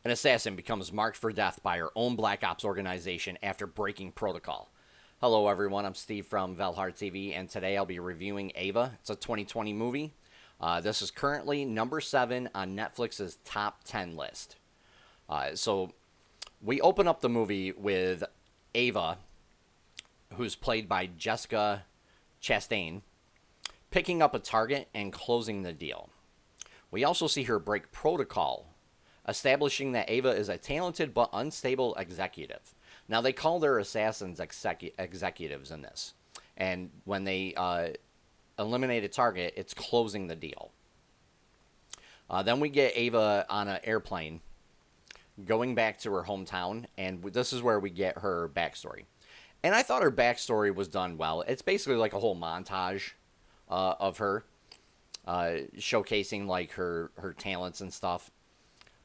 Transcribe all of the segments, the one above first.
An assassin becomes marked for death by her own Black Ops organization after breaking protocol. Hello, everyone. I'm Steve from VALHARTV, and today I'll be reviewing Ava. It's a 2020 movie. This is currently number 7 on Netflix's top 10 list. So we open up the movie with Ava, who's played by Jessica Chastain, picking up a target and closing the deal. We also see her break protocol, establishing that Ava is a talented but unstable executive. Now, they call their assassins executives in this. And when they eliminate a target, it's closing the deal. Then we get Ava on an airplane going back to her hometown, and this is where we get her backstory. And I thought her backstory was done well. It's basically like a whole montage of her showcasing like her talents and stuff.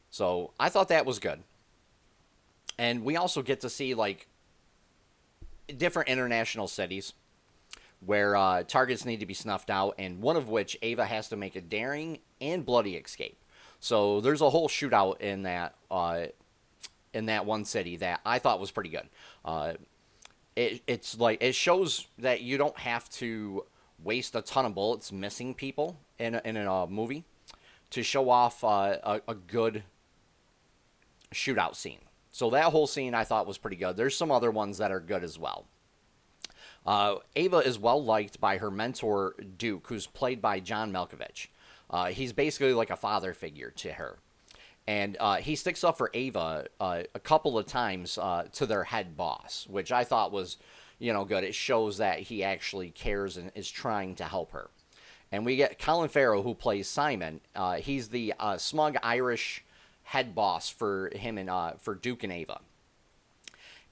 So I thought that was good. And we also get to see like different international cities where targets need to be snuffed out, and one of which Ava has to make a daring and bloody escape. So there's a whole shootout in that one city that I thought was pretty good. It's like it shows that you don't have to waste a ton of bullets missing people in a movie to show off a good shootout scene. So that whole scene I thought was pretty good. There's some other ones that are good as well. Ava is well liked by her mentor Duke, who's played by John Malkovich. He's basically like a father figure to her. And he sticks up for Ava a couple of times to their head boss, which I thought was, good. It shows that he actually cares and is trying to help her. And we get Colin Farrell, who plays Simon. He's the smug Irish head boss for him and for Duke and Ava.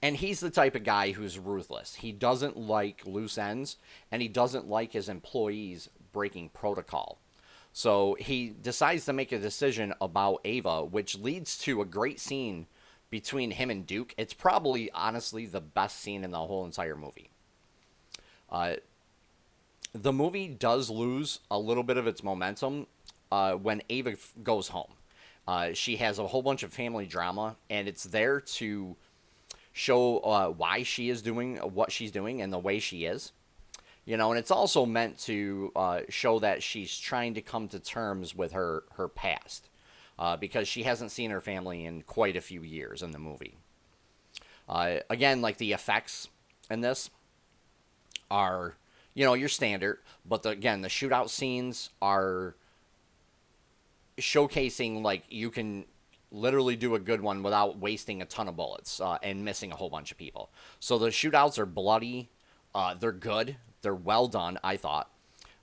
And he's the type of guy who's ruthless. He doesn't like loose ends, and he doesn't like his employees breaking protocol. So he decides to make a decision about Ava, which leads to a great scene between him and Duke. It's probably, honestly, the best scene in the whole entire movie. The movie does lose a little bit of its momentum when Ava goes home. She has a whole bunch of family drama, and it's there to show why she is doing what she's doing and the way she is. And it's also meant to show that she's trying to come to terms with her past because she hasn't seen her family in quite a few years in the movie. Again, like the effects in this are, your standard, but again, the shootout scenes are showcasing like you can literally do a good one without wasting a ton of bullets and missing a whole bunch of people. So the shootouts are bloody. They're good. They're well done, I thought.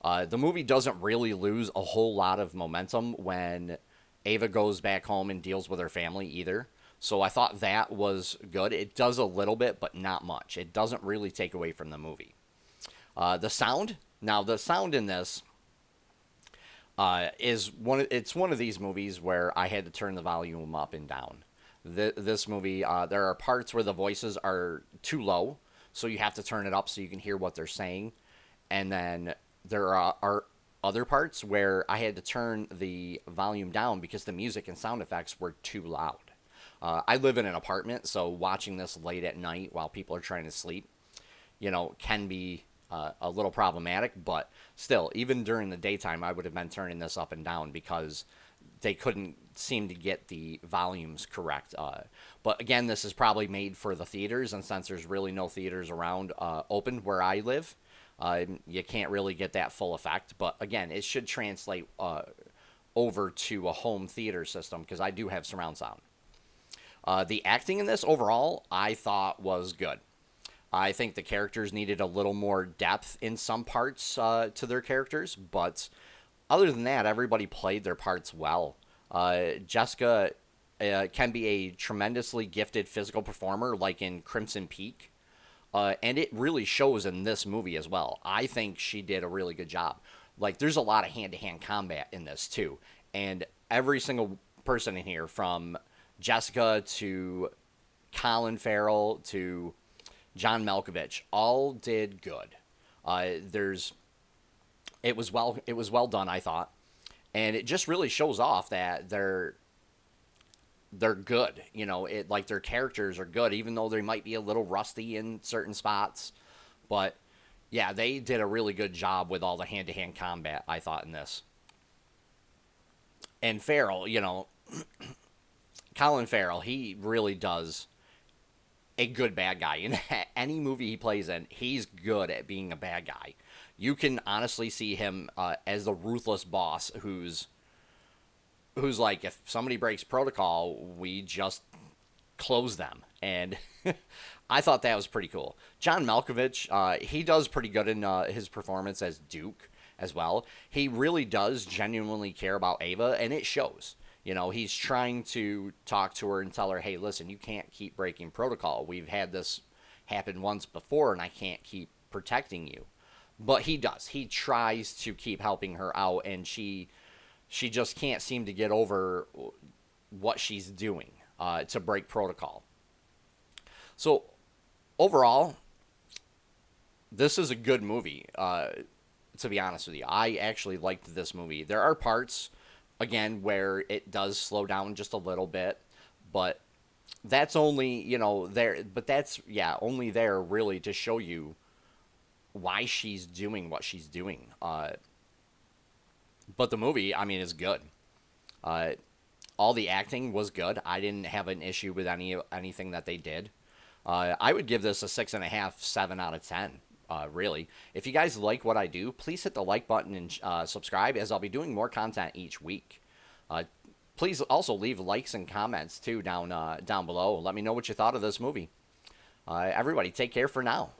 The movie doesn't really lose a whole lot of momentum when Ava goes back home and deals with her family either. So I thought that was good. It does a little bit, but not much. It doesn't really take away from the movie. The sound. Now, the sound in this it's one of these movies where I had to turn the volume up and down. This movie, there are parts where the voices are too low, so you have to turn it up so you can hear what they're saying. And then there are other parts where I had to turn the volume down because the music and sound effects were too loud. I live in an apartment, so watching this late at night while people are trying to sleep, can be a little problematic, but still, even during the daytime, I would have been turning this up and down because they couldn't seem to get the volumes correct. But again, this is probably made for the theaters, and since there's really no theaters around open where I live, you can't really get that full effect. But again, it should translate over to a home theater system because I do have surround sound. The acting in this overall, I thought was good. I think the characters needed a little more depth in some parts to their characters, but other than that, everybody played their parts well. Jessica can be a tremendously gifted physical performer, like in Crimson Peak, and it really shows in this movie as well. I think she did a really good job. Like, there's a lot of hand-to-hand combat in this, too, and every single person in here, from Jessica to Colin Farrell to John Malkovich, all did good. It was well done, I thought, and it just really shows off that they're good. You know, it like their characters are good, even though they might be a little rusty in certain spots. But yeah, they did a really good job with all the hand to hand combat, I thought, in this. And Farrell, you know, Colin Farrell, he really does a good bad guy. In any movie he plays in, he's good at being a bad guy. You can honestly see him as the ruthless boss who's like, if somebody breaks protocol, we just close them. And I thought that was pretty cool. John Malkovich, he does pretty good in his performance as Duke as well. He really does genuinely care about Ava, and it shows. You know, he's trying to talk to her and tell her, hey, listen, you can't keep breaking protocol. We've had this happen once before, and I can't keep protecting you. But he does. He tries to keep helping her out, and she just can't seem to get over what she's doing to break protocol. So overall, this is a good movie. To be honest with you, I actually liked this movie. There are parts, again, where it does slow down just a little bit, but that's only, you know, there. But that's, yeah, only there really to show you why she's doing what she's doing. But the movie, I mean, is good. Uh, all the acting was good. I didn't have an issue with anything that they did. I would give this a 6.5, 7 out of 10. Really. If you guys like what I do, please hit the like button and subscribe, as I'll be doing more content each week. Please also leave likes and comments too down below. Let me know what you thought of this movie. Everybody, take care for now.